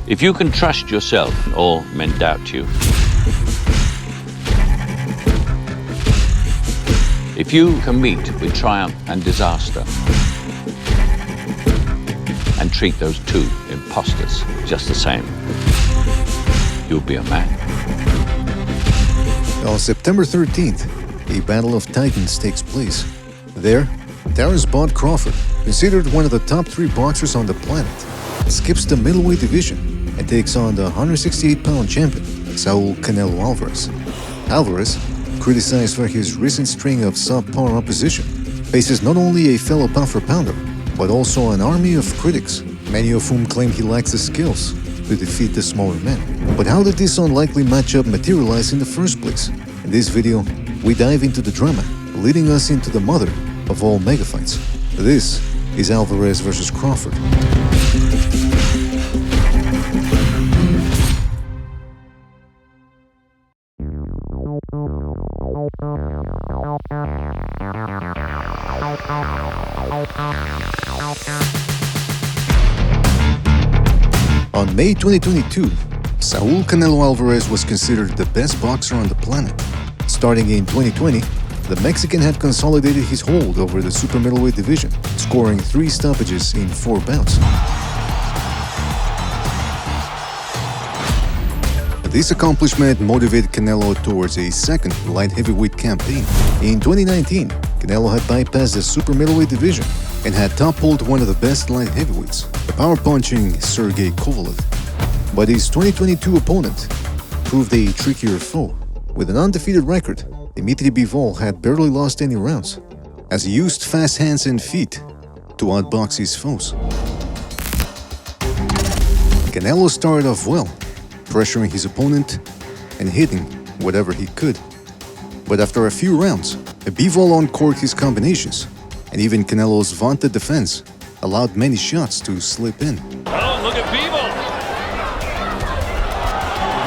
If you can trust yourself, all men doubt you. If you can meet with triumph and disaster and treat those two imposters just the same, you'll be a man. On September 13th, a battle of titans takes place. There, Terrence "Bud" Crawford, considered one of the top 3 boxers on the planet, skips the middleweight division and takes on the 168-pound champion, Saul Canelo Alvarez. Alvarez, criticized for his recent string of subpar opposition, faces not only a fellow pound-for-pounder, but also an army of critics, many of whom claim he lacks the skills to defeat the smaller men. But how did this unlikely matchup materialize in the first place? In this video, we dive into the drama, leading us into the mother of all megafights. This is Alvarez vs. Crawford. On May 2022, Saul Canelo Alvarez was considered the best boxer on the planet. Starting in 2020, the Mexican had consolidated his hold over the super middleweight division, scoring 3 stoppages in 4 bouts. This accomplishment motivated Canelo towards a second light heavyweight campaign. In 2019, Canelo had bypassed the super middleweight division and had toppled one of the best light heavyweights, the power-punching Sergey Kovalev. But his 2022 opponent proved a trickier foe. With an undefeated record, Dmitry Bivol had barely lost any rounds, as he used fast hands and feet to outbox his foes. Canelo started off well, pressuring his opponent and hitting whatever he could. But after a few rounds, Bivol uncorked his combinations, and even Canelo's vaunted defense allowed many shots to slip in. Oh, look at Bivol!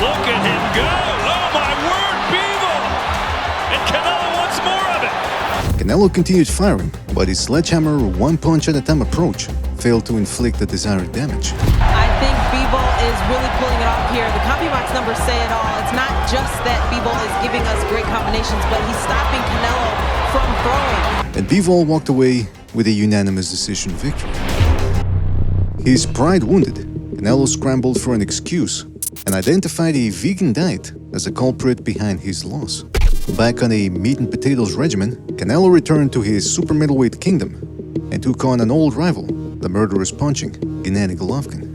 Look at him go! Oh my word, Bivol! And Canelo wants more of it! Canelo continued firing, but his sledgehammer one-punch-at-a-time approach failed to inflict the desired damage. I think Bivol is really pulling it off here. The CompuBox numbers say it all. It's not just that Bivol is giving us great combinations, but he's stopping Canelo from throwing. And Bivol walked away with a unanimous decision victory. His pride wounded, Canelo scrambled for an excuse and identified a vegan diet as the culprit behind his loss. Back on a meat and potatoes regimen, Canelo returned to his super middleweight kingdom and took on an old rival, the murderous punching Gennady Golovkin.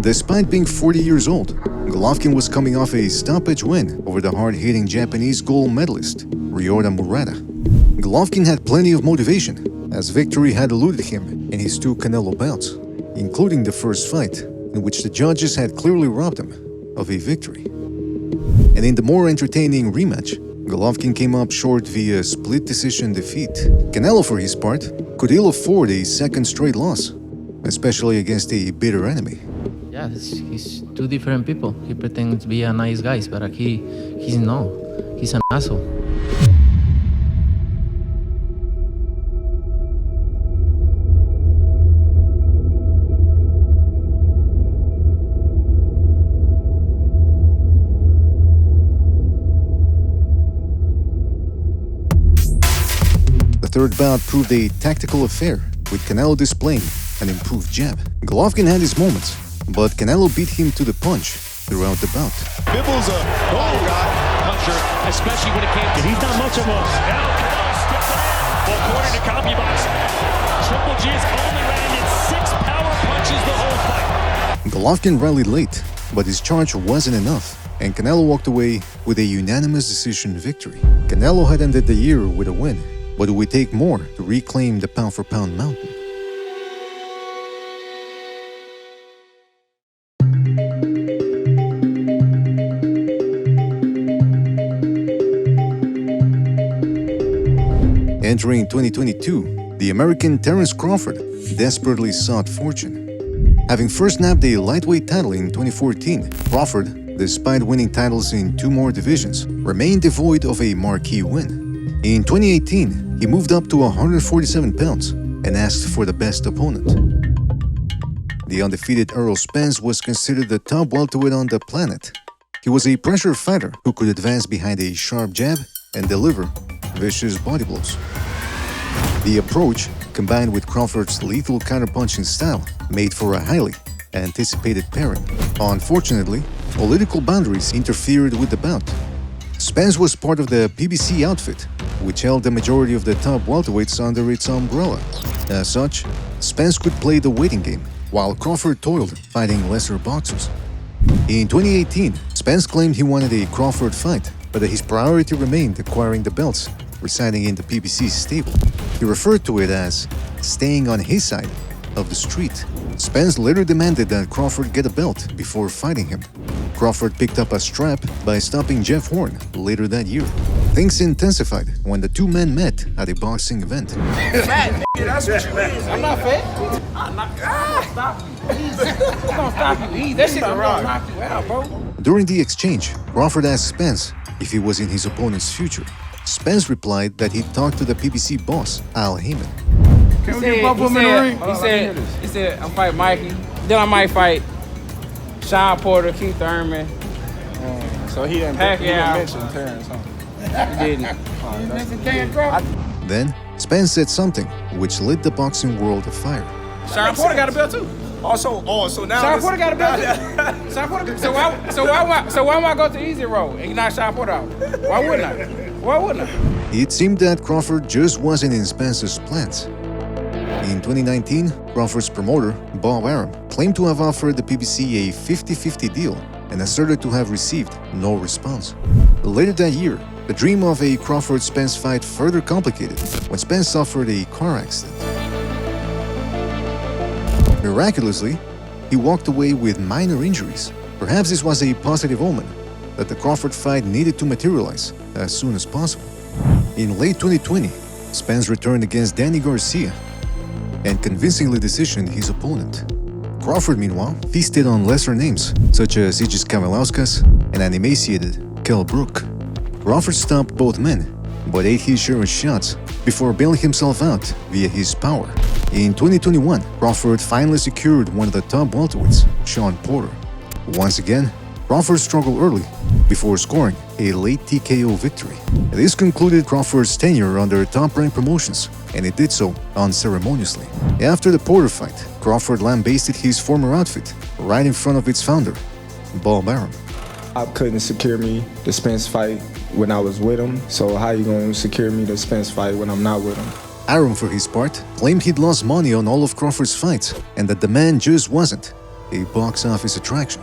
Despite being 40 years old, Golovkin was coming off a stoppage win over the hard-hitting Japanese gold medalist, Ryota Murata. Golovkin had plenty of motivation, as victory had eluded him in his 2 Canelo bouts, including the first fight, in which the judges had clearly robbed him of a victory. And in the more entertaining rematch, Golovkin came up short via split decision defeat. Canelo, for his part, could ill afford a second straight loss, especially against a bitter enemy. Yeah, he's 2 different people. He pretends to be a nice guy, but he's no. He's an asshole. The third bout proved a tactical affair, with Canelo displaying an improved jab. Golovkin had his moments, but Canelo beat him to the punch throughout the bout. Bivol's a puncher, especially when it came to... He's not much of a... Now Canelo steps in. Well, according to CompuBox, Triple G has only landed 6 power punches the whole fight. Golovkin rallied late, but his charge wasn't enough, and Canelo walked away with a unanimous decision victory. Canelo had ended the year with a win, but it would take more to reclaim the pound-for-pound mountain. Entering 2022, the American Terrence Crawford desperately sought fortune. Having first nabbed a lightweight title in 2014, Crawford, despite winning titles in 2 more divisions, remained devoid of a marquee win. In 2018, he moved up to 147 pounds and asked for the best opponent. the undefeated Errol Spence was considered the top welterweight on the planet. He was a pressure fighter who could advance behind a sharp jab and deliver vicious body blows. The approach, combined with Crawford's lethal counterpunching style, made for a highly anticipated pairing. Unfortunately, political boundaries interfered with the bout. Spence was part of the PBC outfit, which held the majority of the top welterweights under its umbrella. As such, Spence could play the waiting game, while Crawford toiled fighting lesser boxers. In 2018, Spence claimed he wanted a Crawford fight, but that his priority remained acquiring the belts residing in the PBC's stable. He referred to it as staying on his side of the street. Spence later demanded that Crawford get a belt before fighting him. Crawford picked up a strap by stopping Jeff Horn later that year. Things intensified when the two men met at a boxing event. Fat, nigga, that's what you is. I'm not fat. I'm not stop you. Easy. I'm gonna stop you. Easy. That shit gonna knock you out, bro. During the exchange, Crawford asked Spence if he was in his opponent's future. Spence replied that he'd talked to the PBC boss, Al Heyman. He said, I'm fighting Mikey. Then I might fight Sean Porter, Keith Thurman. So he didn't mention Terrence, huh? He didn't. He mentioned Canelo and Crawford. Then, Spence said something which lit the boxing world afire. Sean Porter got a belt too. So now Sean Porter got a belt too. Sean Porter. So why would I go to easy road and knock Sean Porter out? Why wouldn't I? It seemed that Crawford just wasn't in Spence's plans. In 2019, Crawford's promoter, Bob Arum, claimed to have offered the PBC a 50-50 deal and asserted to have received no response. Later that year, the dream of a Crawford-Spence fight further complicated when Spence suffered a car accident. Miraculously, he walked away with minor injuries. Perhaps this was a positive omen that the Crawford fight needed to materialize as soon as possible. In late 2020, Spence returned against Danny Garcia and convincingly decisioned his opponent. Crawford, meanwhile, feasted on lesser names such as Igis Kavalauskas and an emaciated Kell Brook. Crawford stopped both men, but ate his share of shots before bailing himself out via his power. In 2021, Crawford finally secured one of the top welterweights, Sean Porter. Once again, Crawford struggled early before scoring a late TKO victory. This concluded Crawford's tenure under top-ranked promotions, and it did so unceremoniously. After the Porter fight, Crawford lambasted his former outfit right in front of its founder, Bob Arum. I couldn't secure me the Spence fight when I was with him, so how you gonna secure me the Spence fight when I'm not with him? Arum, for his part, claimed he'd lost money on all of Crawford's fights and that the man just wasn't a box office attraction.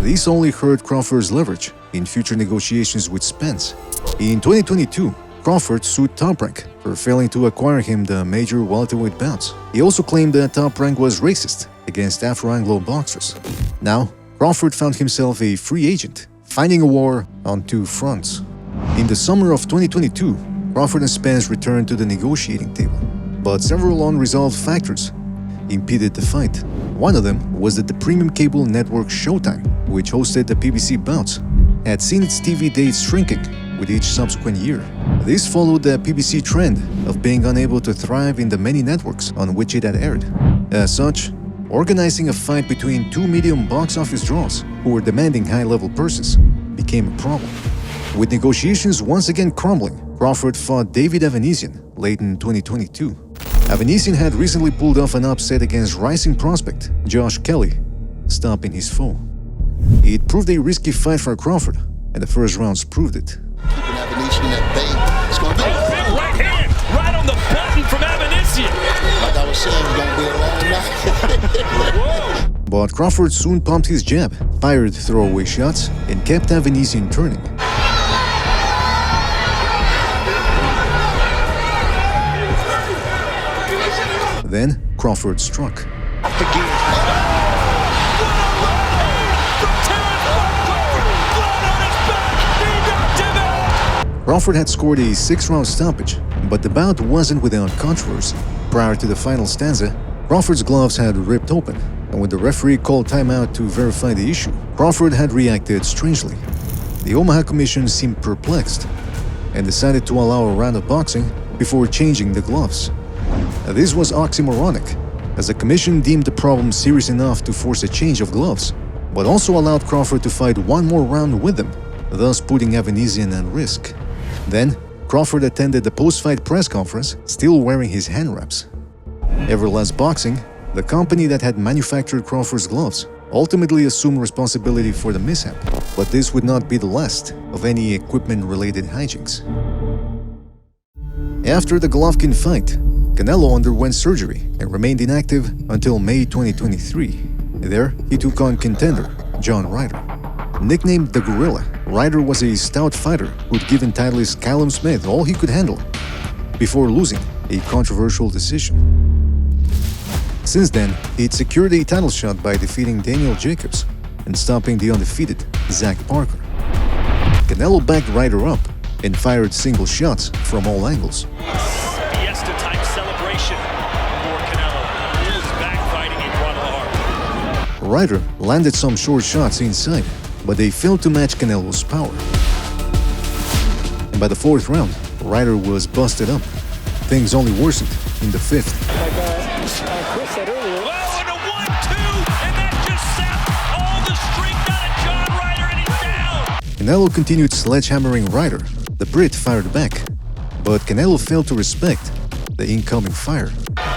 This only hurt Crawford's leverage in future negotiations with Spence. In 2022, Crawford sued Top Rank for failing to acquire him the major welterweight bouts. He also claimed that Top Rank was racist against Afro-Anglo boxers. Now, Crawford found himself a free agent, fighting a war on two fronts. In the summer of 2022, Crawford and Spence returned to the negotiating table, but several unresolved factors impeded the fight. One of them was that the premium cable network Showtime, which hosted the PBC bouts, had seen its TV dates shrinking with each subsequent year. This followed the PBC trend of being unable to thrive in the many networks on which it had aired. As such, organizing a fight between two medium box office draws who were demanding high-level purses became a problem. With negotiations once again crumbling, Crawford fought David Avanesian late in 2022. Avanesian had recently pulled off an upset against rising prospect Josh Kelly, stopping his foe. It proved a risky fight for Crawford, and the first rounds proved it. Keeping Avanesian at bay. It's going to be a big right hand, right on the button from Avanesian. Like I was saying, it's going to be a long night. Whoa! But Crawford soon pumped his jab, fired throwaway shots, and kept Avanesian turning. Then Crawford struck. Crawford had scored a 6-round stoppage, but the bout wasn't without controversy. Prior to the final stanza, Crawford's gloves had ripped open, and when the referee called timeout to verify the issue, Crawford had reacted strangely. The Omaha Commission seemed perplexed and decided to allow a round of boxing before changing the gloves. This was oxymoronic, as the commission deemed the problem serious enough to force a change of gloves, but also allowed Crawford to fight one more round with him, thus putting Evanesian at risk. Then, Crawford attended the post-fight press conference, still wearing his hand wraps. Everlast Boxing, the company that had manufactured Crawford's gloves, ultimately assumed responsibility for the mishap, but this would not be the last of any equipment-related hijinks. After the Golovkin fight, Canelo underwent surgery and remained inactive until May 2023. There, he took on contender John Ryder. Nicknamed the Gorilla, Ryder was a stout fighter who'd given titleist Callum Smith all he could handle, before losing a controversial decision. Since then, he'd secured a title shot by defeating Daniel Jacobs and stopping the undefeated Zach Parker. Canelo backed Ryder up and fired single shots from all angles. Fiesta-type celebration for Canelo. Who's back fighting in Guadalajara. Ryder landed some short shots inside, but they failed to match Canelo's power. And by the fourth round, Ryder was busted up. Things only worsened in the fifth. Chris said earlier. Oh, and a 1-2, and that just sapped all the strength out of John Ryder, and he's down. Canelo continued sledgehammering Ryder. The Brit fired back, but Canelo failed to respect the incoming fire. Right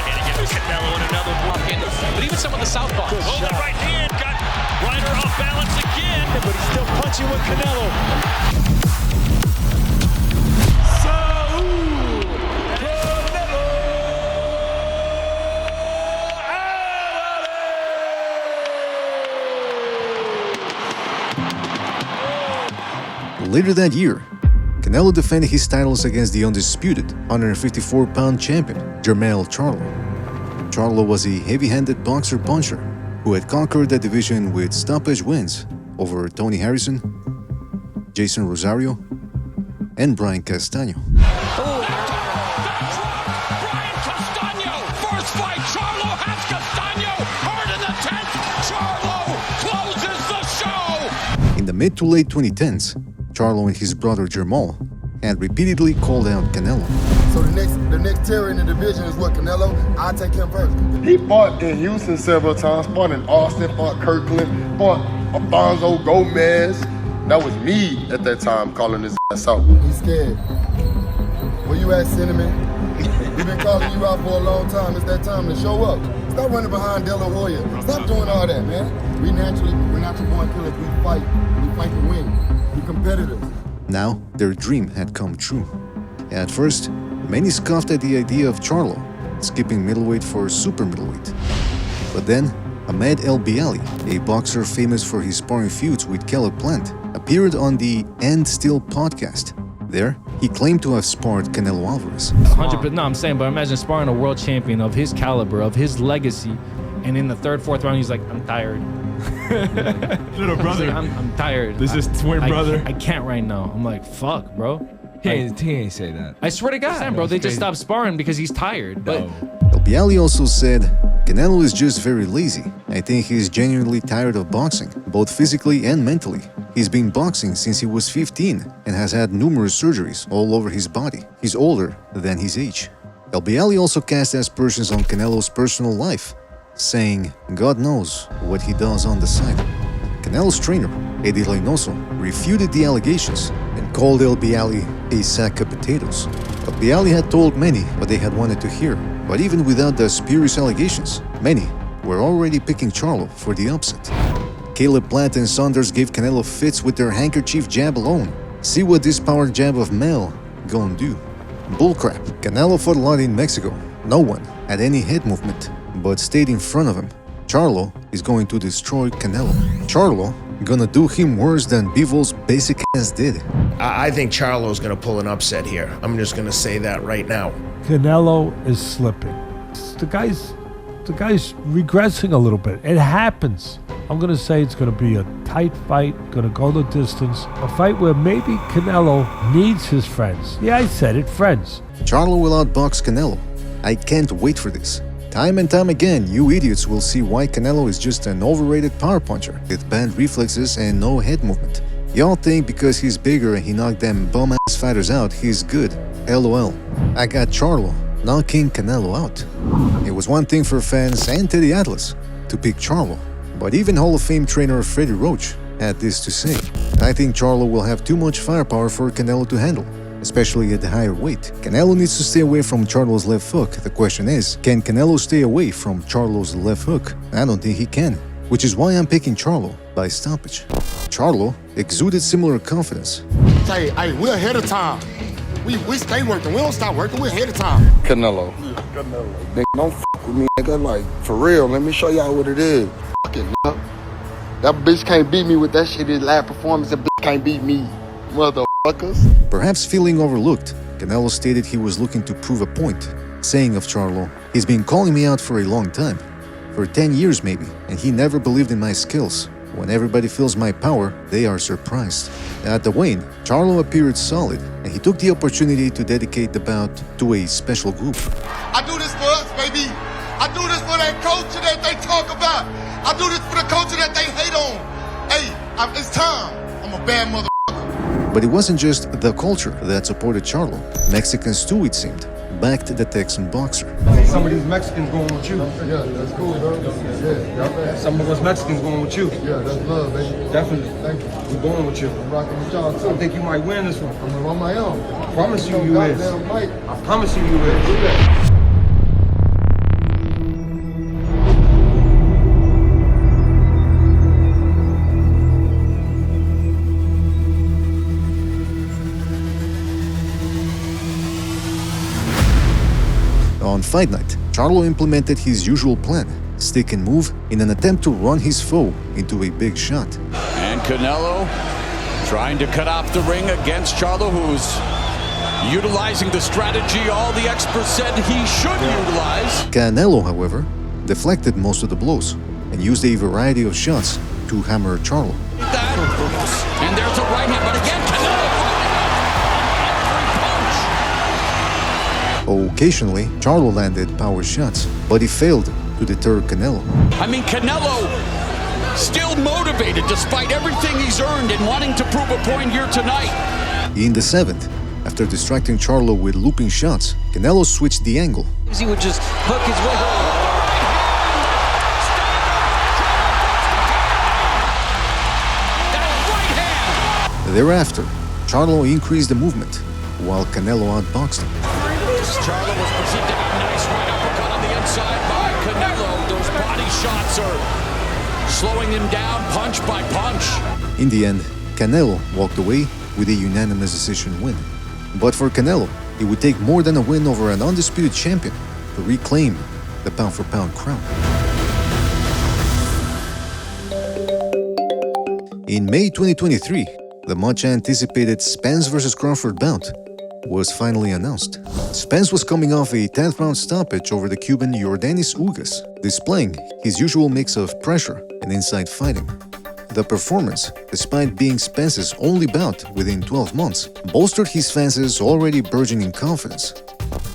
hand again with Canelo and another block in. But even some of the southpaw. Oh, the right hand got Ryder off balance again. But he's still punching with Canelo. Later that year, Canelo defended his titles against the undisputed 154-pound champion, Jermell Charlo. Charlo was a heavy-handed boxer-puncher who had conquered the division with stoppage wins over Tony Harrison, Jason Rosario, and Brian Castaño. Brian Castaño! First fight, Charlo has Castaño! Hard in the 10th! Charlo closes the show! In the mid to late 2010s, Charlo and his brother Jermall had repeatedly called out Canelo. So the next terror in the division is what, Canelo? I'll take him first. He fought in Houston several times, fought in Austin, fought Kirkland, fought Alfonso Gomez. That was me at that time calling his ass out. He's scared. Where you at, Cinnamon? We've been calling you out for a long time. It's that time to show up. Stop running behind De La Hoya. Stop doing all that, man. We're natural born killers. We fight to win. We're competitors. Now, their dream had come true. At first, many scoffed at the idea of Charlo skipping middleweight for super middleweight. But then, Ahmed El Bialy, a boxer famous for his sparring feuds with Caleb Plant, appeared on the And Still podcast. There, he claimed to have sparred Canelo Alvarez. 100%. No, I'm saying, but imagine sparring a world champion of his caliber, of his legacy, and in the third, fourth round, he's like, I'm tired. Little brother. Like, I'm tired. This is twin brother. I can't right now. I'm like, fuck, bro. He ain't say that. I swear to God, bro. They just stopped sparring because he's tired. But El Bialy also said, Canelo is just very lazy. I think he's genuinely tired of boxing, both physically and mentally. He's been boxing since he was 15 and has had numerous surgeries all over his body. He's older than his age. El Bialy also cast aspersions on Canelo's personal life, saying God knows what he does on the side. Canelo's trainer, Eddie Reynoso, refuted the allegations and called El Bialy a sack of potatoes. El Bialy had told many what they had wanted to hear, but even without the spurious allegations, many were already picking Charlo for the upset. Caleb Plant and Saunders gave Canelo fits with their handkerchief jab alone. See what this power jab of Mel gon' do. Bullcrap. Canelo fought a lot in Mexico. No one had any head movement, but stayed in front of him. Charlo is going to destroy Canelo. Charlo gonna do him worse than Bivol's basic ass did. I think Charlo's gonna pull an upset here. I'm just gonna say that right now. Canelo is slipping. The guy's regressing a little bit. It happens. I'm gonna say it's gonna be a tight fight, gonna go the distance. A fight where maybe Canelo needs his friends. Yeah, I said it, friends. Charlo will outbox Canelo. I can't wait for this. Time and time again, you idiots will see why Canelo is just an overrated power puncher with bad reflexes and no head movement. Y'all think because he's bigger and he knocked them bum-ass fighters out, he's good. LOL. I got Charlo knocking Canelo out. It was one thing for fans and Teddy Atlas to pick Charlo, but even Hall of Fame trainer Freddie Roach had this to say: "I think Charlo will have too much firepower for Canelo to handle, especially at the higher weight. Canelo needs to stay away from Charlo's left hook. The question is, can Canelo stay away from Charlo's left hook? I don't think he can, which is why I'm picking Charlo by stoppage." Charlo exuded similar confidence. Say, hey, we're ahead of time. We stay working. We don't stop working. We're ahead of time. Canelo. Nigga, don't fuck with me, nigga. Like, for real, let me show y'all what it is. Fucking nigga. That bitch can't beat me with that shit. His last performance, that bitch can't beat me. Motherfuckers. Perhaps feeling overlooked, Canelo stated he was looking to prove a point, saying of Charlo, "He's been calling me out for a long time, for 10 years maybe, and he never believed in my skills. When everybody feels my power, they are surprised." At the weigh-in, Charlo appeared solid, and he took the opportunity to dedicate the bout to a special group. I do this for us, baby. I do this for that culture that they talk about. I do this for the culture that they hate on. Hey, it's time. I'm a bad mother. But it wasn't just the culture that supported Charlo. Mexicans too, it seemed, backed the Texan boxer. Some of these Mexicans going with you. Yeah, that's cool, bro. Yeah. Some of us Mexicans going with you. Yeah, that's love, baby. Definitely. Thank you. We're going with you. I'm rocking with y'all, too. I think you might win this one. I'm on my own. I promise you, you is. Right. I promise you, you is. Do that. On fight night, Charlo implemented his usual plan, stick and move, in an attempt to run his foe into a big shot. And Canelo trying to cut off the ring against Charlo, who's utilizing the strategy all the experts said he should utilize. Canelo, however, deflected most of the blows and used a variety of shots to hammer Charlo. And there's a right hand, but again, Canelo Occasionally, Charlo landed power shots, but he failed to deter Canelo. I mean, Canelo still motivated despite everything he's earned and wanting to prove a point here tonight. In the 7th, after distracting Charlo with looping shots, Canelo switched the angle. He would just hook his way home. Thereafter, Charlo increased the movement, while Canelo outboxed him. Charlo was perceived to have a nice right uppercut on the inside by Canelo. Those body shots are slowing him down punch by punch. In the end, Canelo walked away with a unanimous decision win. But for Canelo, it would take more than a win over an undisputed champion to reclaim the pound-for-pound crown. In May 2023, the much-anticipated Spence vs. Crawford bout was finally announced. Spence was coming off a 10th-round stoppage over the Cuban Yordanis Ugas, displaying his usual mix of pressure and inside fighting. The performance, despite being Spence's only bout within 12 months, bolstered his fans' already burgeoning confidence.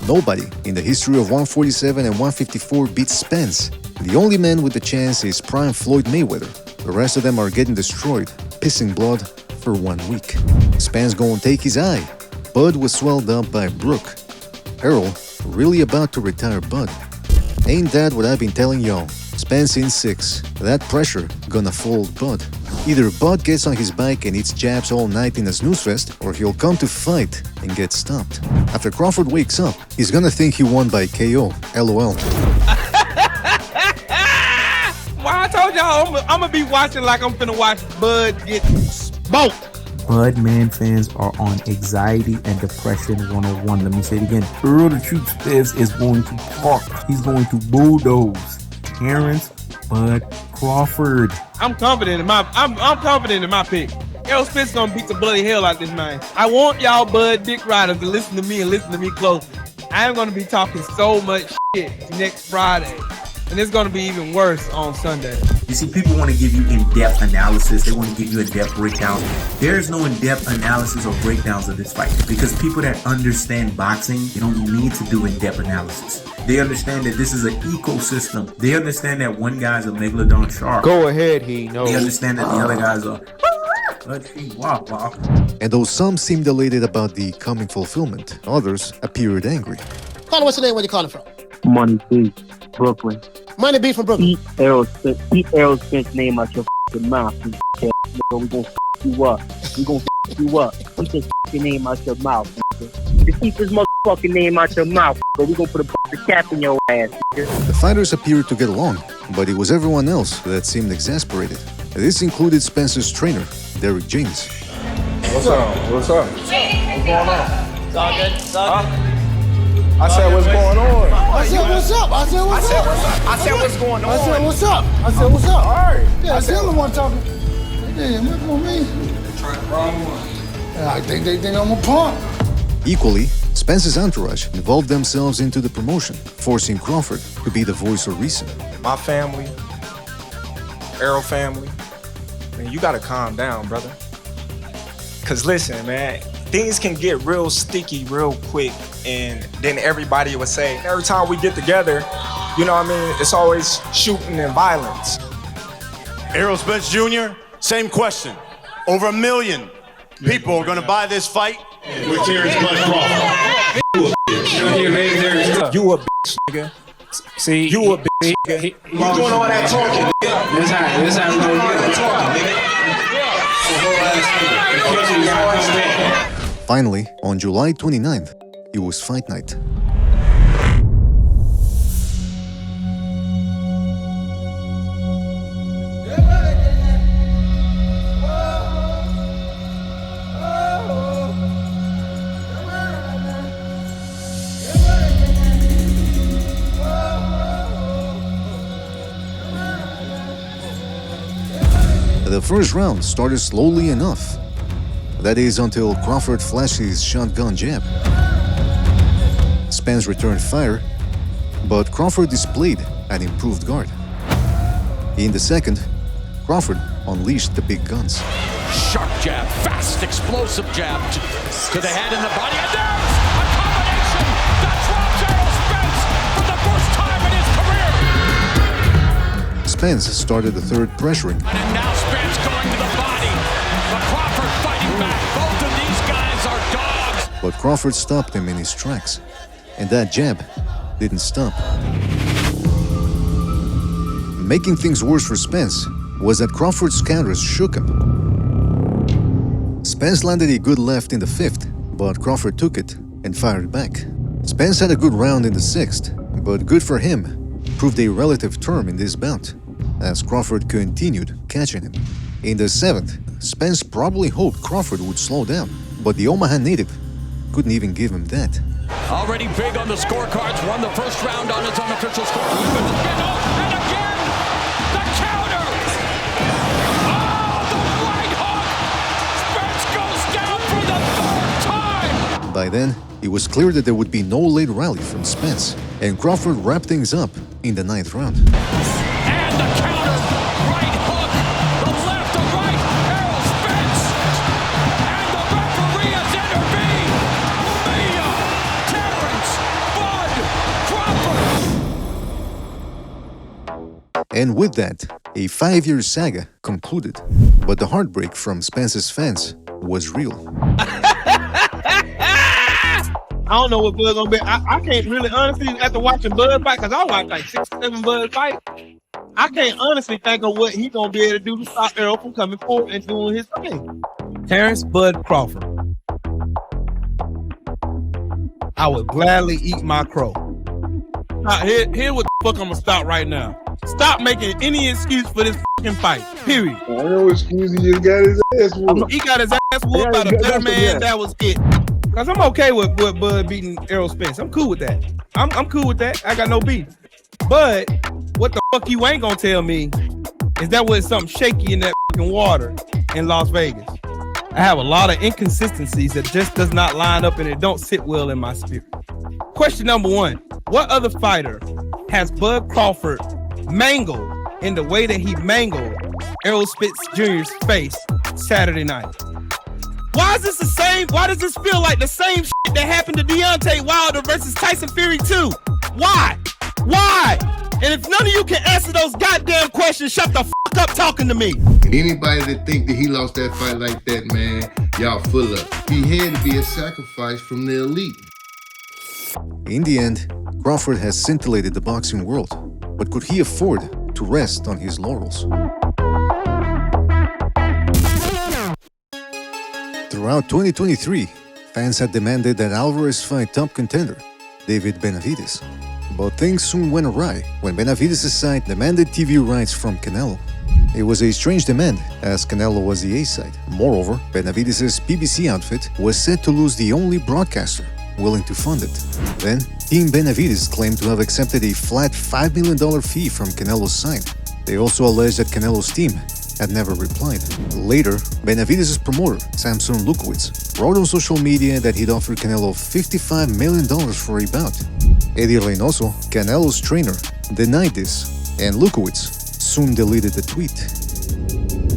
Nobody in the history of 147 and 154 beats Spence. The only man with the chance is prime Floyd Mayweather. The rest of them are getting destroyed, pissing blood for 1 week. Spence gonna take his eye. Bud was swelled up by Brooke. Errol really about to retire Bud. Ain't that what I've been telling y'all? Spence in 6. That pressure gonna fold Bud. Either Bud gets on his bike and eats jabs all night in a snooze fest, or he'll come to fight and get stopped. After Crawford wakes up, he's gonna think he won by KO. LOL. Well, I told y'all I'm gonna be watching like I'm finna watch Bud get smoked. Budman fans are on anxiety and depression 101. Let me say it again. Earl the Truth Spence is going to park. He's going to bulldoze Terrence Bud Crawford. I'm confident in my pick. Errol Spence gonna beat the bloody hell out this man. I want y'all Bud Dick Riders to listen to me and listen to me close. I am gonna be talking so much shit next Friday. And it's going to be even worse on Sunday. You see, people want to give you in-depth analysis. They want to give you in-depth breakdowns. There's no in-depth analysis or breakdowns of this fight because people that understand boxing, they don't need to do in-depth analysis. They understand that this is an ecosystem. They understand that one guy's a megalodon shark. Go ahead, he knows. They understand that the other guy's a... And though some seemed elated about the coming fulfillment, others appeared angry. Carter, what's your name? Where you calling from? Money B, Brooklyn. Money B from Brooklyn. Keep Errol Spence name out your f***ing mouth, you nigga. We gon' f*** you up. We gon' f*** you up. Keep this f***ing name out your mouth, nigga. Just keep this motherfucking name out your mouth, but we gon' put a cap in your ass, nigga. The fighters appeared to get along, but it was everyone else that seemed exasperated. This included Spence's trainer, Derrick James. What's up? What's up? What's going on? It's all good. It's all good. I said, what's going on? I said, what's up? I said, what's up? I said, what's going on? I said, what's up? I said, what's up? All right. Yeah, I said, the one talking. Damn, look at me. Wrong one. I think they think I'm a punk. Equally, Spence's entourage involved themselves into the promotion, forcing Crawford to be the voice of reason. My family, Errol family, man, you gotta calm down, brother. Cause listen, man, things can get real sticky real quick, and then everybody would say, every time we get together, you know what I mean, it's always shooting and violence. Errol Spence Jr., same question. Over 1 million people are gonna buy this fight. With Terrence Crawford. You a bitch, nigga. See, you a bitch, nigga. You doing all that talking, nigga. This how we gonna get talking, nigga. Finally, on July 29th, it was fight night. The first round started slowly enough. That is until Crawford flashed his shotgun jab. Spence returned fire, but Crawford displayed an improved guard. In the second, Crawford unleashed the big guns. Sharp jab, fast, explosive jab to the head and the body, and there's a combination that drops Errol Spence for the first time in his career. Spence started the third pressuring. And now Spence going to the body, but Crawford fighting back. Both of these guys are dogs. But Crawford stopped him in his tracks, and that jab didn't stop. Making things worse for Spence was that Crawford's counters shook him. Spence landed a good left in the fifth, but Crawford took it and fired back. Spence had a good round in the sixth, but good for him proved a relative term in this bout, as Crawford continued catching him. In the seventh, Spence probably hoped Crawford would slow down, but the Omaha native couldn't even give him that. Already big on the scorecards, won the first round on his unofficial score. And again, the counter! Oh, the right hook! Spence goes down for the third time! By then, it was clear that there would be no late rally from Spence, and Crawford wrapped things up in the ninth round. And the counter, right hook, the left to right, Errol Spence, and the referee has intervened. Mia, Terrence, Bud, Crawford. And with that, a 5-year saga concluded. But the heartbreak from Spence's fans was real. I don't know what Bud's gonna be. I can't really honestly, after watching Bud fight, because I watched like 6 or 7 Bud fight, I can't honestly think of what he's gonna be able to do to stop Errol from coming forward and doing his thing. Terrence Bud Crawford. I would gladly eat my crow. Here what the fuck I'm gonna stop right now. Stop making any excuse for this fucking fight. Period. I know excuse, he just got his ass whooped. He got his ass whooped by the better man. That was it. Cause I'm okay with Bud beating Errol Spence. I'm cool with that. I'm cool with that. I got no beef. But what the fuck you ain't gonna tell me is that was something shaky in that fucking water in Las Vegas. I have a lot of inconsistencies that just does not line up and it don't sit well in my spirit. Question number 1. What other fighter has Bud Crawford mangled in the way that he mangled Errol Spence Jr.'s face Saturday night? Why is this the same? Why does this feel like the same shit that happened to Deontay Wilder versus Tyson Fury 2? Why? Why? And if none of you can answer those goddamn questions, shut the fuck up talking to me. And anybody that think that he lost that fight like that, man, y'all full up. He had to be a sacrifice from the elite. In the end, Crawford has scintillated the boxing world, but could he afford to rest on his laurels? Throughout 2023, fans had demanded that Alvarez fight top contender David Benavidez. But things soon went awry when Benavidez' side demanded TV rights from Canelo. It was a strange demand, as Canelo was the A side. Moreover, Benavidez' PBC outfit was set to lose the only broadcaster willing to fund it. Then, Team Benavidez claimed to have accepted a flat $5 million fee from Canelo's side. They also alleged that Canelo's team had never replied. Later, Benavidez' promoter, Samson Lukowitz, wrote on social media that he'd offered Canelo $55 million for a bout. Eddie Reynoso, Canelo's trainer, denied this, and Lukowitz soon deleted the tweet.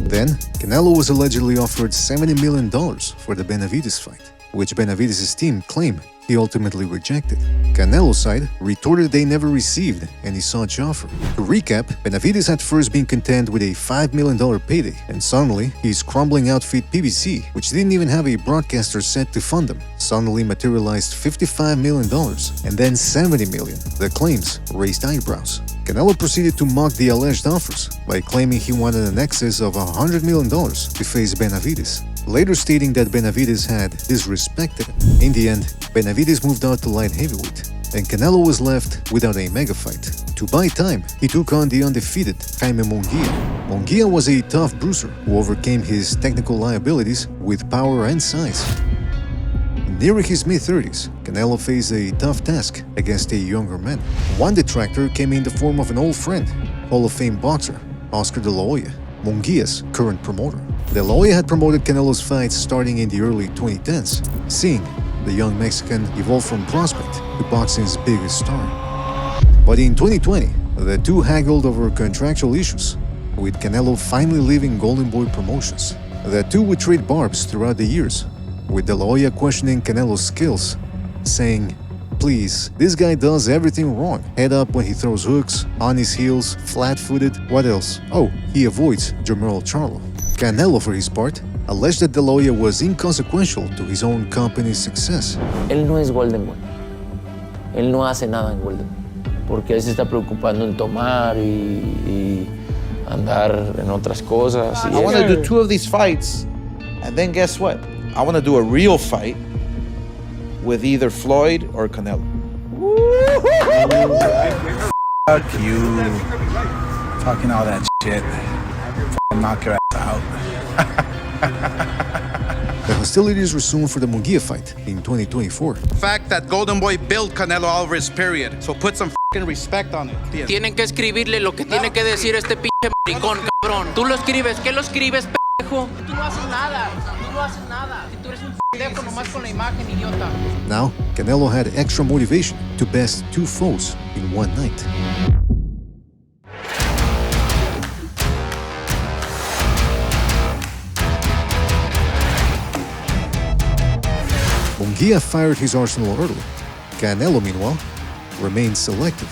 Then, Canelo was allegedly offered $70 million for the Benavidez fight, which Benavidez' team claimed he ultimately rejected. Canelo's side retorted they never received any such offer. To recap, Benavidez had first been content with a $5 million payday, and suddenly his crumbling outfit PBC, which didn't even have a broadcaster set to fund them, suddenly materialized $55 million and then $70 million. The claims raised eyebrows. Canelo proceeded to mock the alleged offers by claiming he wanted an excess of $100 million to face Benavidez, later stating that Benavidez had disrespected him. In the end, Benavidez moved out to light heavyweight, and Canelo was left without a mega fight. To buy time, he took on the undefeated Jaime Munguia. Munguia was a tough bruiser who overcame his technical liabilities with power and size. Nearing his mid-30s, Canelo faced a tough task against a younger man. One detractor came in the form of an old friend, Hall of Fame boxer Oscar De La Hoya, Munguia's current promoter. De La Hoya had promoted Canelo's fights starting in the early 2010s, seeing the young Mexican evolve from prospect to boxing's biggest star. But in 2020, the two haggled over contractual issues, with Canelo finally leaving Golden Boy Promotions. The two would trade barbs throughout the years, with De La Hoya questioning Canelo's skills, saying, "Please, this guy does everything wrong. Head up when he throws hooks, on his heels, flat-footed, what else? Oh, he avoids Jermell Charlo." Canelo, for his part, alleged that De La Hoya was inconsequential to his own company's success. Él no es Golden Boy. Él no hace nada en Golden Boy, porque él se está preocupando en tomar y andar en otras cosas. I want to do 2 of these fights, and then guess what? I want to do a real fight with either Floyd or Canelo. Fuck you. Talking all that shit. Knock your ass out. The hostilities resumed for the Munguia fight in 2024. Fact that Golden Boy built Canelo Alvarez, period. So put some fucking respect on it. Tienen que escribirle lo que tiene que decir este pinche maricón, cabrón. Tú lo escribes, ¿qué lo escribes, pendejo? Tú no haces nada, tú no haces nada. Si tú eres un pendejo nomás con la imagen, idiota. Now, Canelo had extra motivation to best 2 foes in one night. Munguia fired his arsenal early. Canelo, meanwhile, remained selective.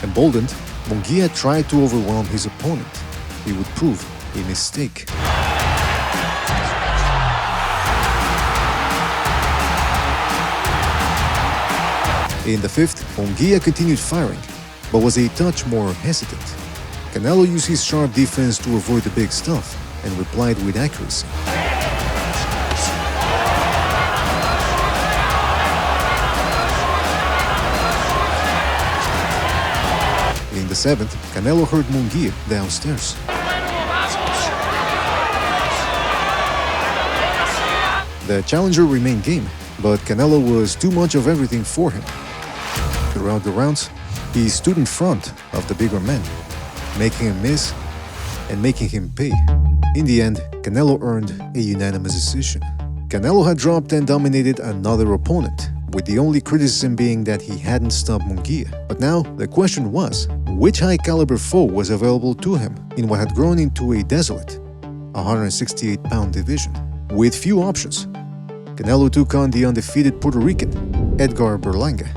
Emboldened, Munguia tried to overwhelm his opponent. He would prove a mistake. In the 5th, Munguia continued firing, but was a touch more hesitant. Canelo used his sharp defense to avoid the big stuff and replied with accuracy. In the 7th, Canelo heard Munguia downstairs. The challenger remained game, but Canelo was too much of everything for him. Throughout the rounds, he stood in front of the bigger man, making him miss and making him pay. In the end, Canelo earned a unanimous decision. Canelo had dropped and dominated another opponent, with the only criticism being that he hadn't stopped Munguia. But now, the question was, which high-caliber foe was available to him in what had grown into a desolate 168-pound division? With few options, Canelo took on the undefeated Puerto Rican, Edgar Berlanga.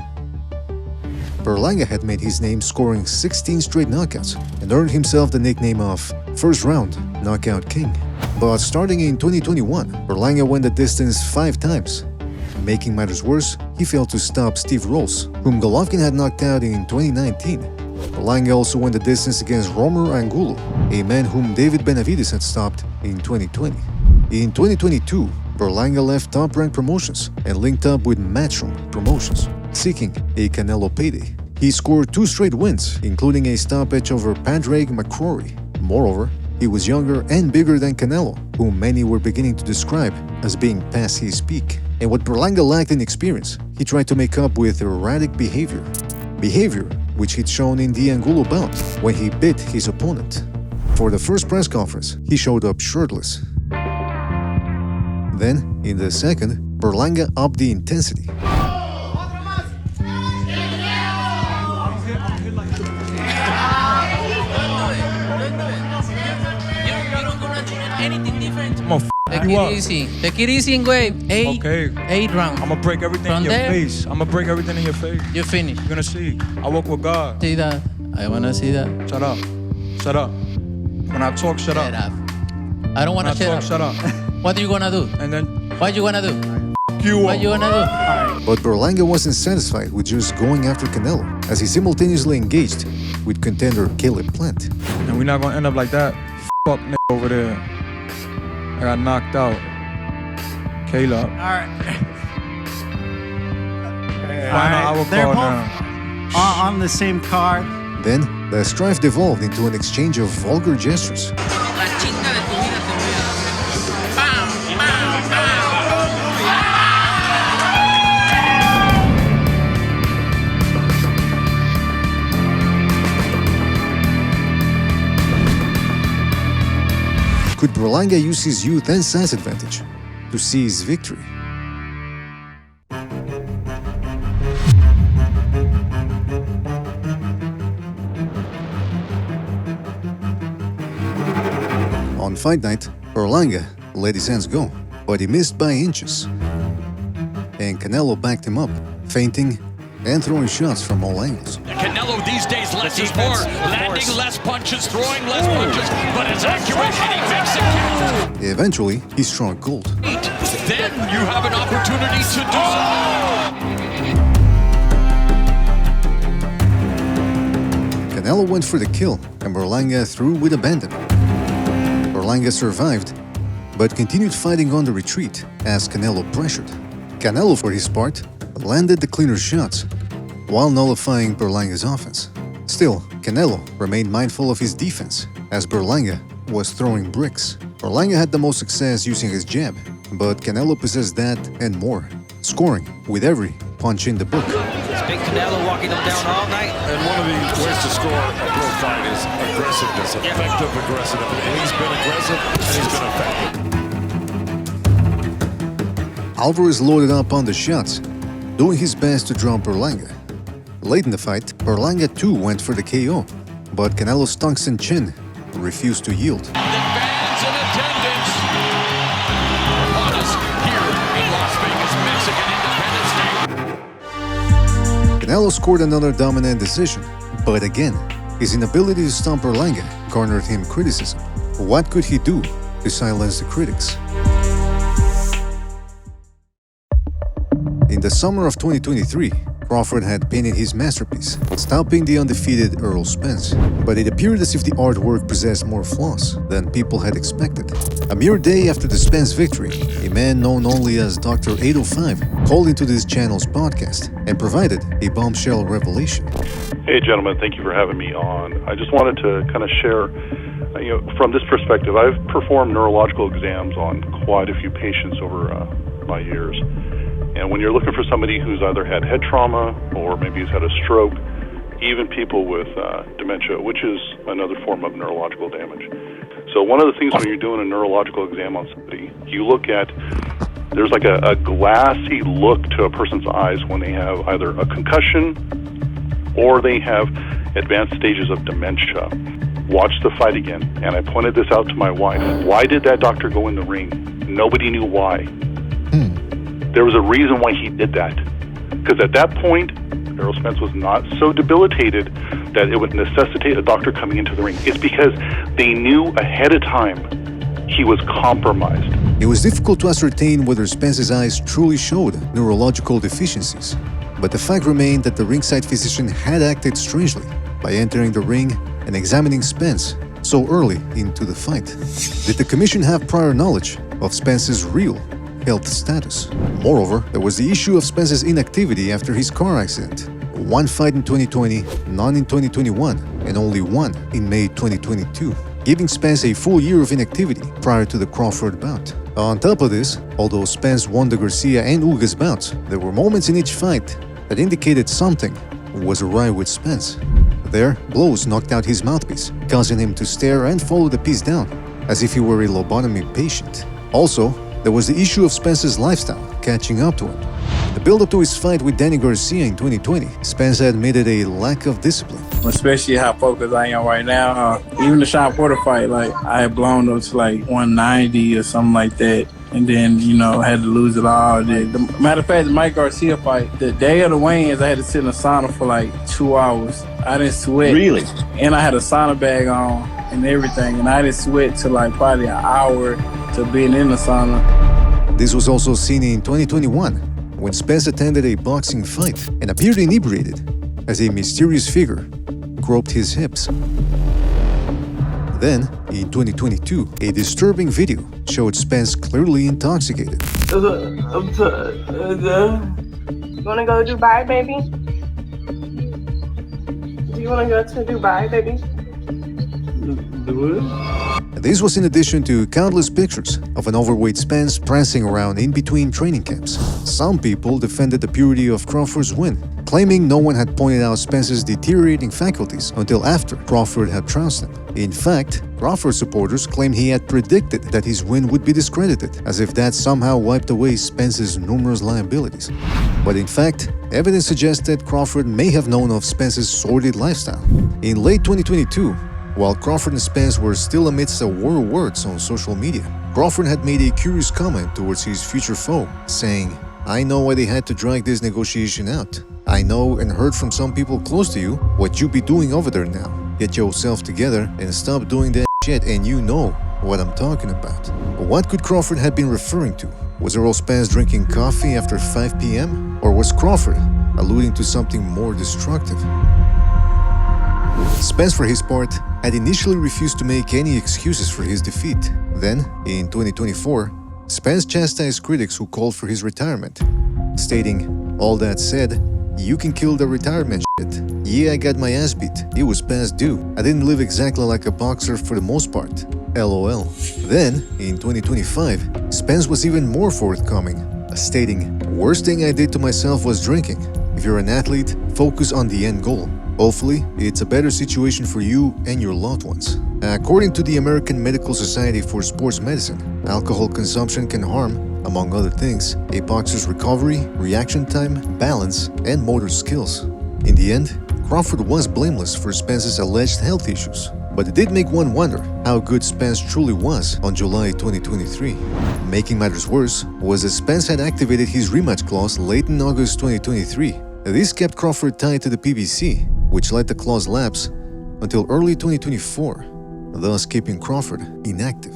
Berlanga had made his name scoring 16 straight knockouts and earned himself the nickname of First-Round Knockout King. But starting in 2021, Berlanga went the distance 5 times, Making matters worse, he failed to stop Steve Rolls, whom Golovkin had knocked out in 2019. Berlanga also went the distance against Romer Angulo, a man whom David Benavides had stopped in 2020. In 2022, Berlanga left Top Rank Promotions and linked up with Matchroom Promotions, seeking a Canelo payday. He scored 2 straight wins, including a stoppage over Padraig McCrory. Moreover, he was younger and bigger than Canelo, whom many were beginning to describe as being past his peak. And what Berlanga lacked in experience, he tried to make up with erratic behavior. Behavior which he'd shown in the Angulo bout, when he bit his opponent. For the first press conference, he showed up shirtless. Then, in the second, Berlanga upped the intensity. Take it easy. Take it easy, güey. Eight rounds. I'm gonna break everything From in your there, face. I'm gonna break everything in your face. You finish. You're gonna see. I walk with God. See that? I wanna see that. Shut up. Shut up. When I talk, shut up. I don't wanna shut up. What are you gonna do? And then what you gonna do? What you gonna do? But Berlanga wasn't satisfied with just going after Canelo, as he simultaneously engaged with contender Caleb Plant. And we're not gonna end up like that. Fuck nigga over there. I got knocked out. Caleb. Alright. They're both on the same card. Then, the strife devolved into an exchange of vulgar gestures. Could Berlanga use his youth and size advantage to seize victory? On fight night, Berlanga let his hands go, but he missed by inches. And Canelo backed him up, feinting and throwing shots from all angles. Canelo these days less is more, landing less punches, throwing less punches, but it's accurate and he makes it count. Eventually, he struck gold. Then you have an opportunity to do Canelo went for the kill, and Berlanga threw with abandon. Berlanga survived, but continued fighting on the retreat as Canelo pressured. Canelo, for his part, landed the cleaner shots while nullifying Berlanga's offense. Still, Canelo remained mindful of his defense as Berlanga was throwing bricks. Berlanga had the most success using his jab, but Canelo possessed that and more, scoring with every punch in the book. Big Canelo walking him down all night. And one of the ways to score a pro fight is aggressiveness, effective aggressiveness. And he's been aggressive and he's been effective. Alvarez loaded up on the shots, doing his best to draw Berlanga. Late in the fight, Berlanga too went for the KO, but Canelo's tungsten chin refused to yield. fans in attendance upon us here in Las Vegas, Mexican Independence Day. Canelo scored another dominant decision, but again, his inability to stop Berlanga garnered him criticism. What could he do to silence the critics? In the summer of 2023, Crawford had painted his masterpiece, stopping the undefeated Errol Spence. But it appeared as if the artwork possessed more flaws than people had expected. A mere day after the Spence victory, a man known only as Dr. 805 called into this channel's podcast and provided a bombshell revelation. Hey gentlemen, thank you for having me on. I just wanted to kind of share, from this perspective, I've performed neurological exams on quite a few patients over my years. And when you're looking for somebody who's either had head trauma or maybe has had a stroke, even people with dementia, which is another form of neurological damage. So one of the things when you're doing a neurological exam on somebody, you look at, there's like a glassy look to a person's eyes when they have either a concussion or they have advanced stages of dementia. Watch the fight again. And I pointed this out to my wife. Why did that doctor go in the ring? Nobody knew why. There was a reason why he did that. Because at that point, Errol Spence was not so debilitated that it would necessitate a doctor coming into the ring. It's because they knew ahead of time he was compromised. It was difficult to ascertain whether Spence's eyes truly showed neurological deficiencies, but the fact remained that the ringside physician had acted strangely by entering the ring and examining Spence so early into the fight. Did the commission have prior knowledge of Spence's real health status? Moreover, there was the issue of Spence's inactivity after his car accident. One fight in 2020, none in 2021, and only one in May 2022, giving Spence a full year of inactivity prior to the Crawford bout. On top of this, although Spence won the Garcia and Ugas bouts, there were moments in each fight that indicated something was awry with Spence. There, blows knocked out his mouthpiece, causing him to stare and follow the piece down, as if he were a lobotomy patient. Also, there was the issue of Spence's lifestyle catching up to him. The build-up to his fight with Danny Garcia in 2020, Spence admitted a lack of discipline. Especially how focused I am right now. Even the Sean Porter fight, like I had blown up to like 190 or something like that. And then, had to lose it all. Matter of fact, the Mike Garcia fight, the day of the weigh-ins, I had to sit in a sauna for like 2 hours. I didn't sweat. Really? And I had a sauna bag on and everything. And I didn't sweat till like probably an hour to being in the sauna. This was also seen in 2021, when Spence attended a boxing fight and appeared inebriated as a mysterious figure groped his hips. Then, in 2022, a disturbing video showed Spence clearly intoxicated. You wanna go to Dubai, baby? Do you wanna go to Dubai, baby? This was in addition to countless pictures of an overweight Spence prancing around in between training camps. Some people defended the purity of Crawford's win, claiming no one had pointed out Spence's deteriorating faculties until after Crawford had trounced him. In fact, Crawford supporters claimed he had predicted that his win would be discredited, as if that somehow wiped away Spence's numerous liabilities. But in fact, evidence suggests that Crawford may have known of Spence's sordid lifestyle. In late 2022, while Crawford and Spence were still amidst a war of words on social media, Crawford had made a curious comment towards his future foe, saying, "I know why they had to drag this negotiation out. I know and heard from some people close to you what you be doing over there now. Get yourself together and stop doing that shit, and you know what I'm talking about." What could Crawford have been referring to? Was Errol Spence drinking coffee after 5 p.m.? Or was Crawford alluding to something more destructive? Spence, for his part, had initially refused to make any excuses for his defeat. Then, in 2024, Spence chastised critics who called for his retirement, stating, "All that said, you can kill the retirement shit. Yeah, I got my ass beat. It was past due. I didn't live exactly like a boxer for the most part. LOL." Then, in 2025, Spence was even more forthcoming, stating, "Worst thing I did to myself was drinking. If you're an athlete, focus on the end goal. Hopefully, it's a better situation for you and your loved ones." According to the American Medical Society for Sports Medicine, alcohol consumption can harm, among other things, a boxer's recovery, reaction time, balance, and motor skills. In the end, Crawford was blameless for Spence's alleged health issues, but it did make one wonder how good Spence truly was on July 2023. Making matters worse was that Spence had activated his rematch clause late in August 2023. This kept Crawford tied to the PBC, which let the clause lapse until early 2024, thus keeping Crawford inactive.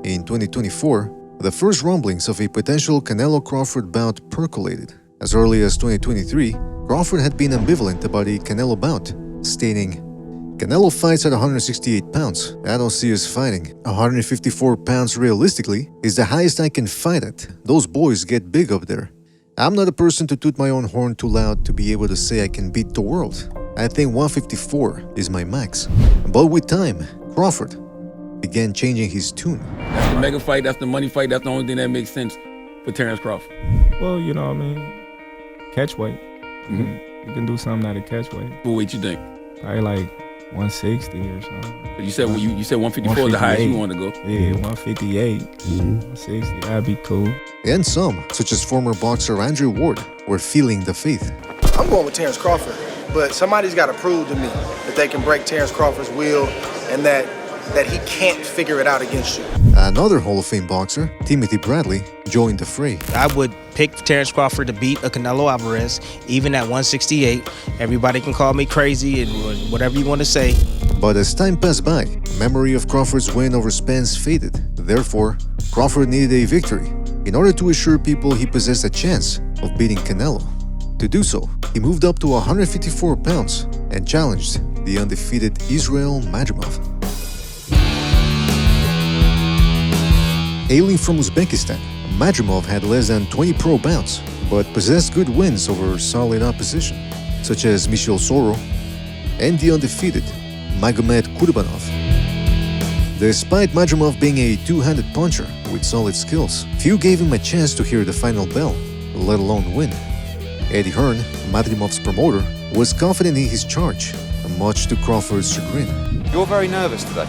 In 2024, the first rumblings of a potential Canelo-Crawford bout percolated. As early as 2023, Crawford had been ambivalent about a Canelo bout, stating, "Canelo fights at 168 pounds. I don't see us fighting. 154 pounds realistically is the highest I can fight at. Those boys get big up there. I'm not a person to toot my own horn too loud to be able to say I can beat the world. I think 154 is my max." But with time, Crawford began changing his tune. That's the mega fight, that's the money fight, that's the only thing that makes sense for Terrence Crawford. Well, catch weight. You can do something out of catch weight. What weight you think? Probably like 160 or something. You said you said 154 is the highest you want to go. Yeah, 158, 160. That'd be cool. And some, such as former boxer Andrew Ward, were feeling the faith. I'm going with Terrence Crawford, but somebody's got to prove to me that they can break Terrence Crawford's will and that he can't figure it out against you. Another Hall of Fame boxer, Timothy Bradley, joined the fray. I would pick Terrence Crawford to beat a Canelo Alvarez, even at 168. Everybody can call me crazy and whatever you want to say. But as time passed by, memory of Crawford's win over Spence faded. Therefore, Crawford needed a victory in order to assure people he possessed a chance of beating Canelo. To do so, he moved up to 154 pounds and challenged the undefeated Israel Madrimov. Hailing from Uzbekistan, Madrimov had less than 20 pro bouts, but possessed good wins over solid opposition, such as Michel Soro and the undefeated Magomed Kurbanov. Despite Madrimov being a two-handed puncher with solid skills, few gave him a chance to hear the final bell, let alone win. Eddie Hearn, Madrimov's promoter, was confident in his charge, much to Crawford's chagrin. You're very nervous today.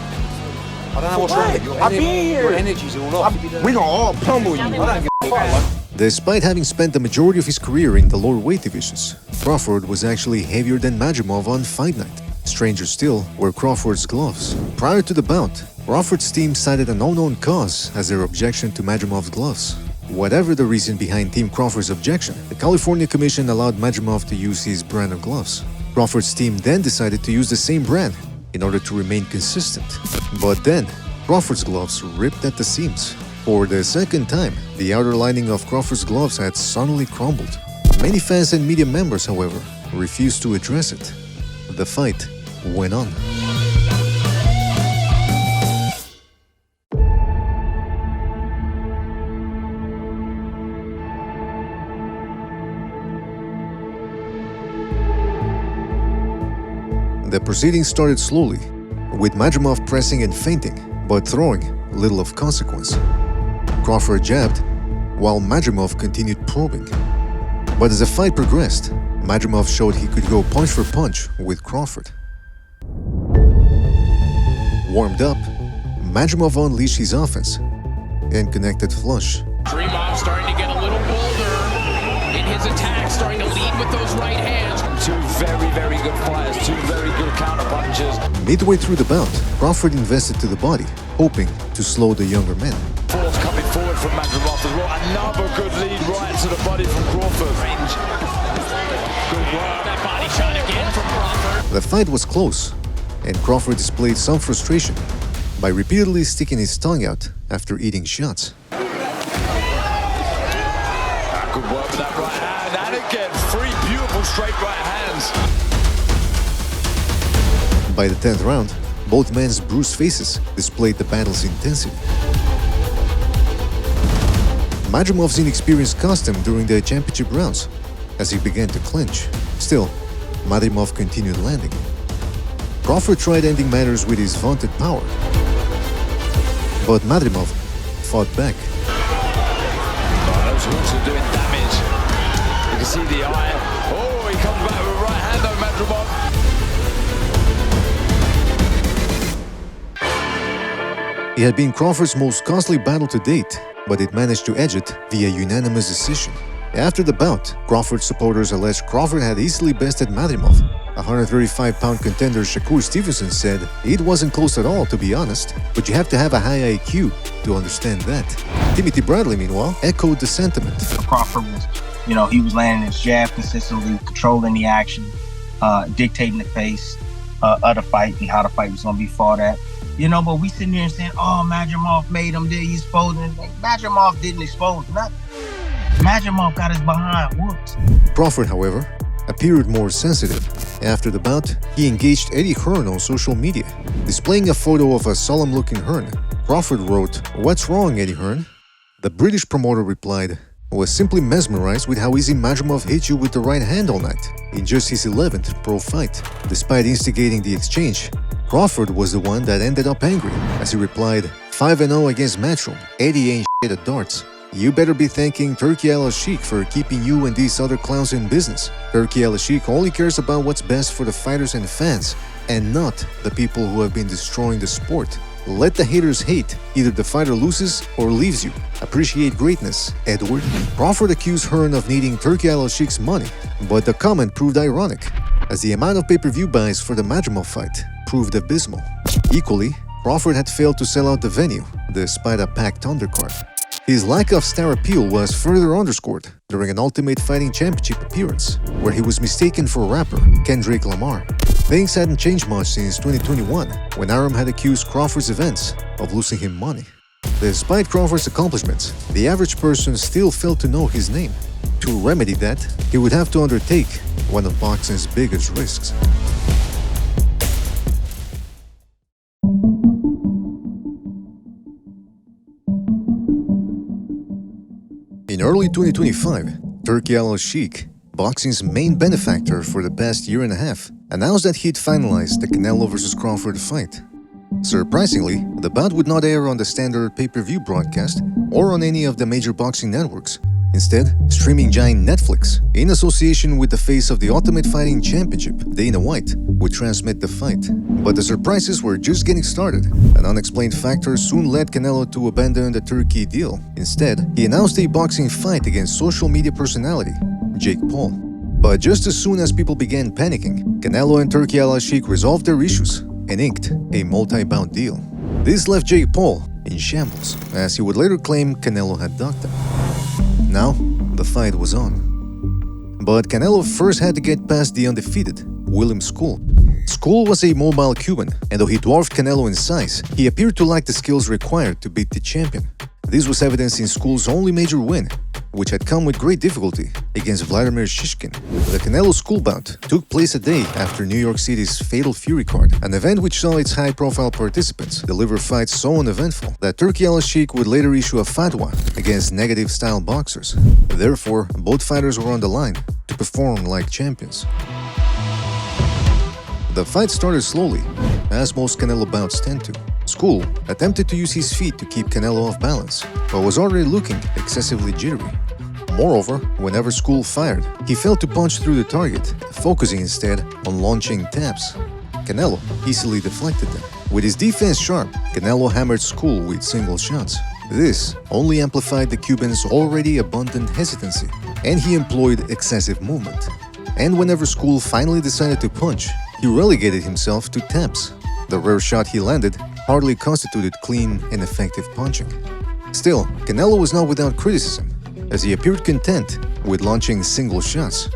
I don't know what's wrong with you. Your energy's all off. We gonna all pummel you. I don't give a fuck. Despite having spent the majority of his career in the lower weight divisions, Crawford was actually heavier than Madrimov on fight night. Stranger still were Crawford's gloves. Prior to the bout, Crawford's team cited an unknown cause as their objection to Madrimov's gloves. Whatever the reason behind Team Crawford's objection, the California Commission allowed Madrimov to use his brand of gloves. Crawford's team then decided to use the same brand in order to remain consistent. But then, Crawford's gloves ripped at the seams. For the second time, the outer lining of Crawford's gloves had suddenly crumbled. Many fans and media members, however, refused to address it. The fight went on. The proceedings started slowly, with Madrimov pressing and feinting, but throwing little of consequence. Crawford jabbed, while Madrimov continued probing. But as the fight progressed, Madrimov showed he could go punch for punch with Crawford. Warmed up, Madrimov unleashed his offense and connected flush. Madrimov starting to get a little bolder in his attack, starting to lead with those right hands. Two very, very good fighters, two very good counter-punchers. Midway through the bout, Crawford invested to the body, hoping to slow the younger man. Force coming forward from Madrimov as well. Another good lead right to the body from Crawford. Good work. That body shot again from Crawford. The fight was close, and Crawford displayed some frustration by repeatedly sticking his tongue out after eating shots. Good work with that right hand, and again, three beautiful straight right hands. By the 10th round, both men's bruised faces displayed the battle's intensity. Madrimov's inexperience cost him during the championship rounds as he began to clinch. Still, Madrimov continued landing. Crawford tried ending matters with his vaunted power, but Madrimov fought back. Those hooks are doing damage. You can see the eye. Oh, he comes back with a right hand though, Madrimov. It had been Crawford's most costly battle to date, but it managed to edge it via unanimous decision. After the bout, Crawford supporters alleged Crawford had easily bested Madrimov. 135-pound contender Shakur Stevenson said it wasn't close at all, to be honest, but you have to have a high IQ to understand that. Timothy Bradley, meanwhile, echoed the sentiment. Crawford was, he was landing his jab consistently, controlling the action, dictating the pace of the fight and how the fight was going to be fought at. But we sitting there and saying, oh, Madrimov made him, did he expose him? Madrimov didn't expose nothing. Madrimov got his behind whooped. Crawford, however, appeared more sensitive. After the bout, he engaged Eddie Hearn on social media. Displaying a photo of a solemn-looking Hearn, Crawford wrote, "What's wrong, Eddie Hearn?" The British promoter replied, "Was simply mesmerized with how easy Madrimov hit you with the right hand all night in just his 11th pro fight." Despite instigating the exchange, Crawford was the one that ended up angry, as he replied, 5-0 against Matchroom. Eddie ain't shit at darts. You better be thanking Turki Al-Sheikh for keeping you and these other clowns in business. Turki Al-Sheikh only cares about what's best for the fighters and fans, and not the people who have been destroying the sport. Let the haters hate. Either the fighter loses or leaves you. Appreciate greatness, Edward. Crawford accused Hearn of needing Turki Al-Sheikh's money, but the comment proved ironic, as the amount of pay-per-view buys for the Madrimov fight proved abysmal. Equally, Crawford had failed to sell out the venue, despite a packed undercard. His lack of star appeal was further underscored during an Ultimate Fighting Championship appearance, where he was mistaken for rapper Kendrick Lamar. Things hadn't changed much since 2021, when Arum had accused Crawford's events of losing him money. Despite Crawford's accomplishments, the average person still failed to know his name. To remedy that, he would have to undertake one of boxing's biggest risks. In early 2025, Turki Al-Sheikh, boxing's main benefactor for the past year and a half, announced that he'd finalized the Canelo vs. Crawford fight. Surprisingly, the bout would not air on the standard pay-per-view broadcast or on any of the major boxing networks. Instead, streaming giant Netflix, in association with the face of the Ultimate Fighting Championship, Dana White, would transmit the fight. But the surprises were just getting started. An unexplained factor soon led Canelo to abandon the Turkey deal. Instead, he announced a boxing fight against social media personality Jake Paul. But just as soon as people began panicking, Canelo and Turki Al-Sheikh resolved their issues and inked a multi-bout deal. This left Jake Paul in shambles, as he would later claim Canelo had ducked him. Now, the fight was on. But Canelo first had to get past the undefeated William School. School was a mobile Cuban, and though he dwarfed Canelo in size, he appeared to lack the skills required to beat the champion. This was evidenced in School's only major win, which had come with great difficulty against Vladimir Shishkin. The Canelo School bout took place a day after New York City's Fatal Fury card, an event which saw its high-profile participants deliver fights so uneventful that Turki Al-Sheikh would later issue a fatwa against negative-style boxers. Therefore, both fighters were on the line to perform like champions. The fight started slowly, as most Canelo bouts tend to. School attempted to use his feet to keep Canelo off balance, but was already looking excessively jittery. Moreover, whenever School fired, he failed to punch through the target, focusing instead on launching taps. Canelo easily deflected them. With his defense sharp, Canelo hammered School with single shots. This only amplified the Cuban's already abundant hesitancy, and he employed excessive movement. And whenever School finally decided to punch, he relegated himself to taps. The rare shot he landed hardly constituted clean and effective punching. Still, Canelo was not without criticism, as he appeared content with launching single shots.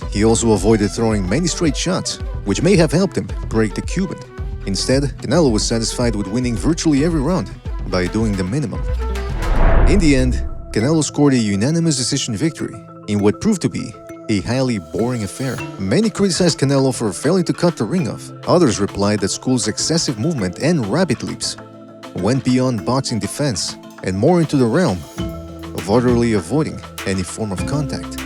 He also avoided throwing many straight shots, which may have helped him break the Cuban. Instead, Canelo was satisfied with winning virtually every round by doing the minimum. In the end, Canelo scored a unanimous decision victory in what proved to be a highly boring affair. Many criticized Canelo for failing to cut the ring off. Others replied that School's excessive movement and rapid leaps went beyond boxing defense and more into the realm of utterly avoiding any form of contact.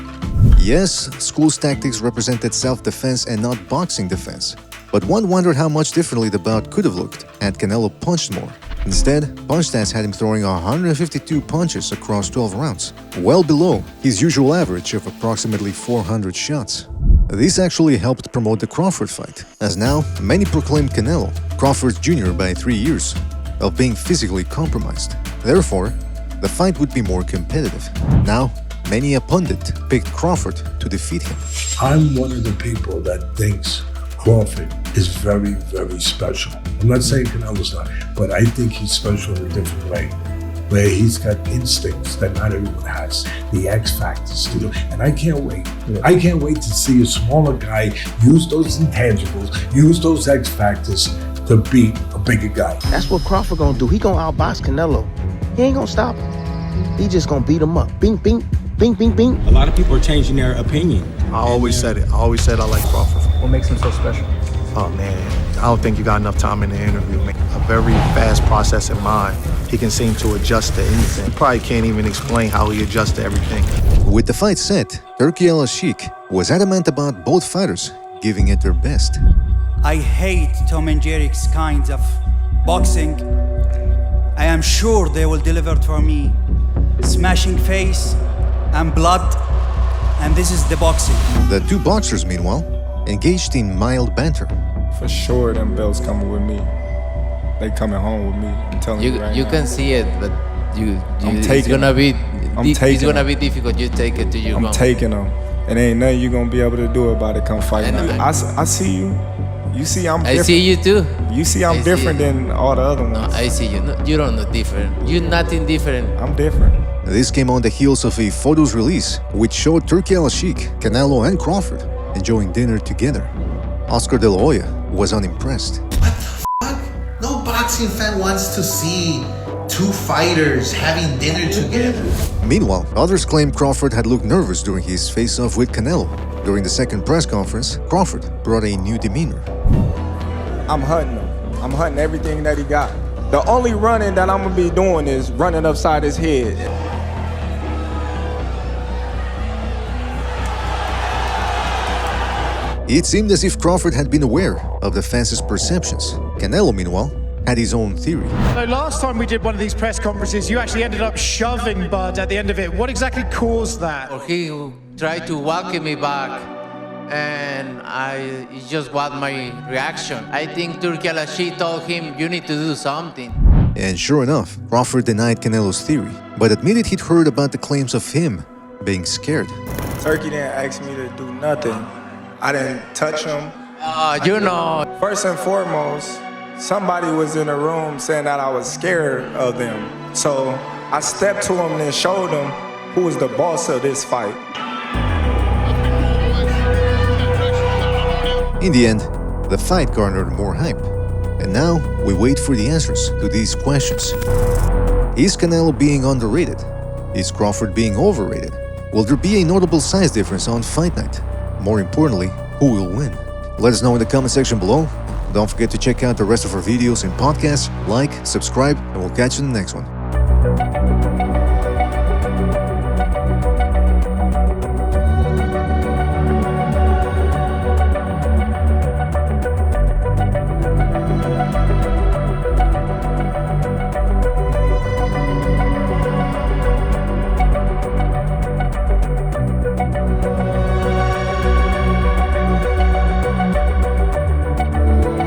Yes, School's tactics represented self-defense and not boxing defense, but one wondered how much differently the bout could have looked had Canelo punched more. Instead, punch stats had him throwing 152 punches across 12 rounds, well below his usual average of approximately 400 shots. This actually helped promote the Crawford fight, as now many proclaimed Canelo, Crawford's junior by 3 years, of being physically compromised. Therefore, the fight would be more competitive. Now, many a pundit picked Crawford to defeat him. I'm one of the people that thinks Crawford is very, very special. I'm not saying Canelo's not, but I think he's special in a different way, where he's got instincts that not everyone has, the X factors to do. And I can't wait. I can't wait to see a smaller guy use those intangibles, use those X factors to beat a bigger guy. That's what Crawford gonna do. He gonna outbox Canelo. He ain't gonna stop him. He just gonna beat him up. Bing, bing, bing, bing, bing. A lot of people are changing their opinion. I always said it. I always said I like Crawford. What makes him so special? Oh man, I don't think you got enough time in the interview. A very fast processing mind. He can seem to adjust to anything. Probably can't even explain how he adjusts to everything. With the fight set, Turki Al-Sheikh was adamant about both fighters giving it their best. I hate Tom and Jerry's kinds of boxing. I am sure they will deliver for me smashing face and blood, and this is the boxing. The two boxers, meanwhile, engaged in mild banter. For sure, them belts coming with me. They coming home with me. I'm telling you right You now. can see it, but it's gonna be. It's gonna be difficult. You take it till you go. I'm taking them. It ain't nothing you gonna be able to do about it. Come fight me. I see you. You see I'm different. I see you too. You see I'm different than all the other ones. No, I see you. No, you don't look different. You're nothing different. I'm different. This came on the heels of a photos release which showed Turki Al-Sheikh, Canelo and Crawford enjoying dinner together. Oscar De La Hoya was unimpressed. No boxing fan wants to see two two fighters having dinner together. Meanwhile, others claim Crawford had looked nervous during his face-off with Canelo. During the second press conference, Crawford brought a new demeanor. I'm hunting him. I'm hunting everything that he got. The only running that I'm gonna be doing is running upside his head. It seemed as if Crawford had been aware of the fans' perceptions. Canelo, meanwhile, had his own theory. So last time we did one of these press conferences, you actually ended up shoving Bud at the end of it. What exactly caused that? He tried to walk me back, and it just was my reaction. I think Turki Al-Ashi told him, you need to do something. And sure enough, Crawford denied Canelo's theory, but admitted he'd heard about the claims of him being scared. Turkey didn't ask me to do nothing. I didn't touch him. You know. First and foremost, somebody was in the room saying that I was scared of them. So I stepped to him and showed him who was the boss of this fight. In the end, the fight garnered more hype. And now we wait for the answers to these questions. Is Canelo being underrated? Is Crawford being overrated? Will there be a notable size difference on fight night? More importantly, who will win? Let us know in the comment section below. Don't forget to check out the rest of our videos and podcasts, like, subscribe, and we'll catch you in the next one.